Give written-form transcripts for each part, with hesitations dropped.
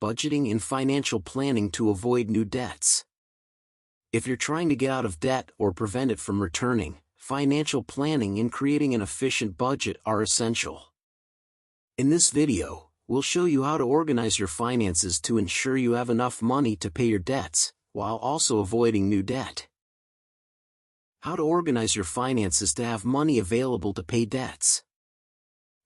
budgeting and financial planning to avoid new debts. If you're trying to get out of debt or prevent it from returning, financial planning and creating an efficient budget are essential. In this video, we'll show you how to organize your finances to ensure you have enough money to pay your debts, while also avoiding new debt. How to organize your finances to have money available to pay debts.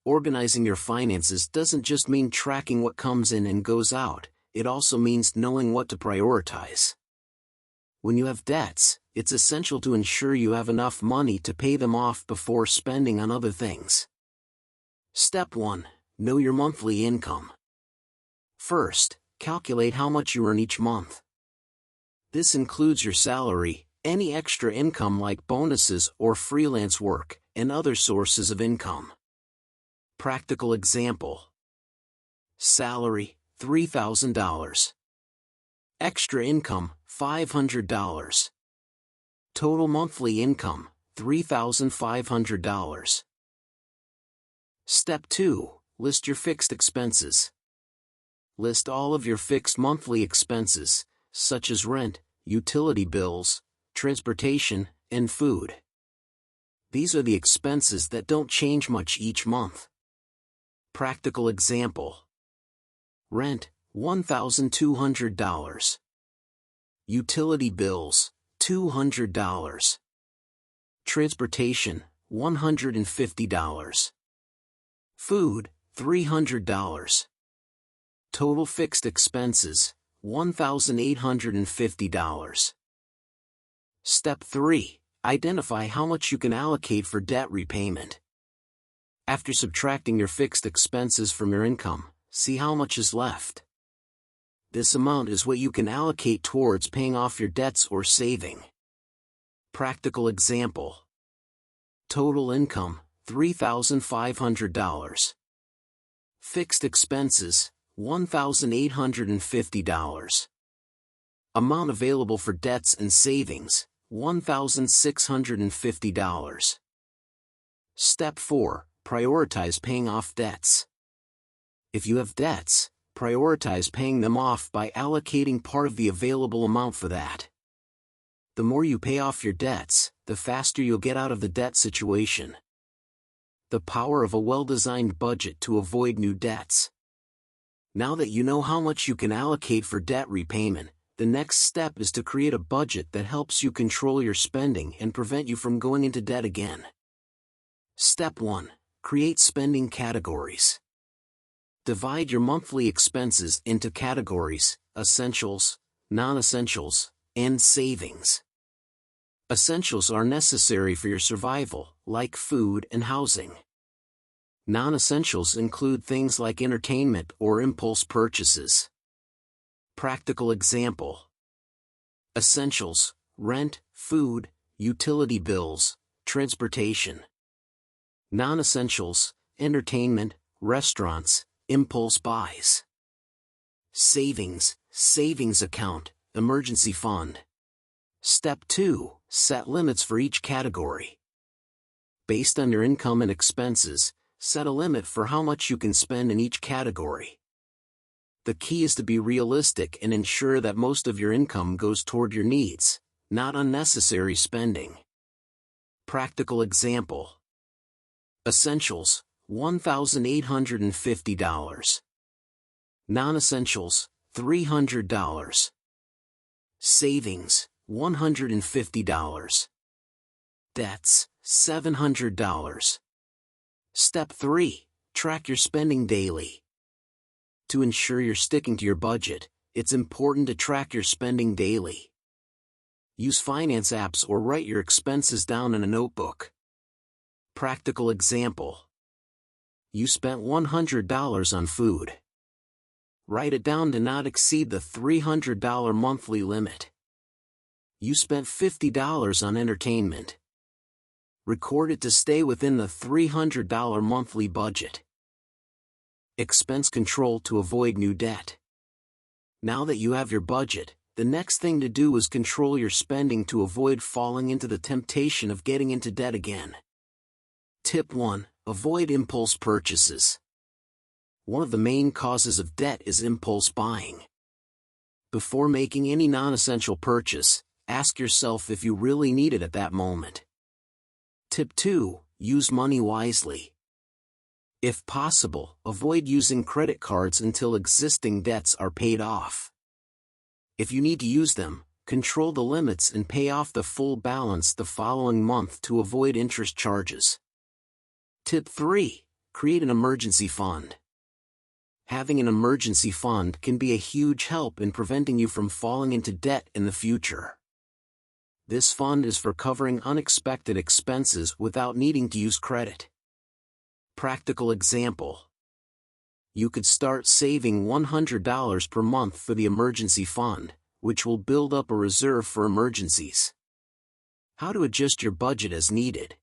Organizing your finances doesn't just mean tracking what comes in and goes out, it also means knowing what to prioritize. When you have debts, it's essential to ensure you have enough money to pay them off before spending on other things. Step 1. Know your monthly income. First, calculate how much you earn each month. This includes your salary, any extra income like bonuses or freelance work, and other sources of income. Practical example. Salary, $3,000. Extra income, $500. Total monthly income, $3,500. Step 2. List your fixed expenses. List all of your fixed monthly expenses, such as rent, utility bills, transportation, and food. These are the expenses that don't change much each month. Practical example. Rent, $1,200. Utility bills, $200. Transportation, $150. Food, $300. Total fixed expenses, $1,850. Step 3. Identify how much you can allocate for debt repayment. After subtracting your fixed expenses from your income, see how much is left. This amount is what you can allocate towards paying off your debts or saving. Practical example. Total income, $3,500. Fixed expenses, $1,850. Amount available for debts and savings, $1,650. Step 4. Prioritize paying off debts. If you have debts, prioritize paying them off by allocating part of the available amount for that. The more you pay off your debts, the faster you'll get out of the debt situation. The power of a well-designed budget to avoid new debts. Now that you know how much you can allocate for debt repayment, the next step is to create a budget that helps you control your spending and prevent you from going into debt again. Step 1. Create spending categories. Divide your monthly expenses into categories: essentials, non-essentials, and savings. Essentials are necessary for your survival, like food and housing. Non-essentials include things like entertainment or impulse purchases. Practical example. Essentials: rent, food, utility bills, transportation. Non-essentials: entertainment, restaurants, impulse buys. Savings: savings account, emergency fund. Step 2. Set limits for each category. Based on your income and expenses, set a limit for how much you can spend in each category. The key is to be realistic and ensure that most of your income goes toward your needs, not unnecessary spending. Practical example. Essentials, $1,850. Non-essentials, $300. Savings, $150. Debts, $700. Step 3. Track your spending daily. To ensure you're sticking to your budget, it's important to track your spending daily. Use finance apps or write your expenses down in a notebook. Practical example. You spent $100 on food. Write it down to not exceed the $300 monthly limit. You spent $50 on entertainment. Record it to stay within the $300 monthly budget. Expense control to avoid new debt. Now that you have your budget, the next thing to do is control your spending to avoid falling into the temptation of getting into debt again. Tip 1. Avoid impulse purchases. One of the main causes of debt is impulse buying. Before making any non-essential purchase, ask yourself if you really need it at that moment. Tip 2. Use money wisely. If possible, avoid using credit cards until existing debts are paid off. If you need to use them, control the limits and pay off the full balance the following month to avoid interest charges. Tip 3. Create an emergency fund. Having an emergency fund can be a huge help in preventing you from falling into debt in the future. This fund is for covering unexpected expenses without needing to use credit. Practical example. You could start saving $100 per month for the emergency fund, which will build up a reserve for emergencies. How to adjust your budget as needed.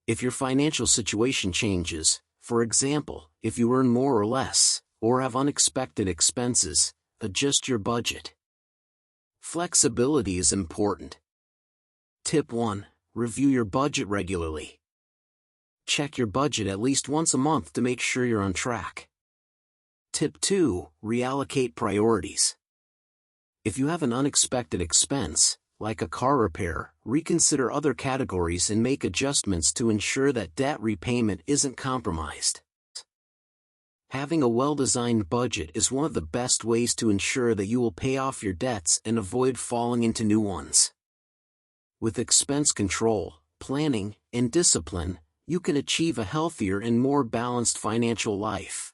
If your financial situation changes, for example, if you earn more or less, or have unexpected expenses, adjust your budget. Flexibility is important. Tip 1. Review your budget regularly. Check your budget at least once a month to make sure you're on track. Tip 2. Reallocate priorities. If you have an unexpected expense, like a car repair, reconsider other categories and make adjustments to ensure that debt repayment isn't compromised. Having a well-designed budget is one of the best ways to ensure that you will pay off your debts and avoid falling into new ones. With expense control, planning, and discipline, you can achieve a healthier and more balanced financial life.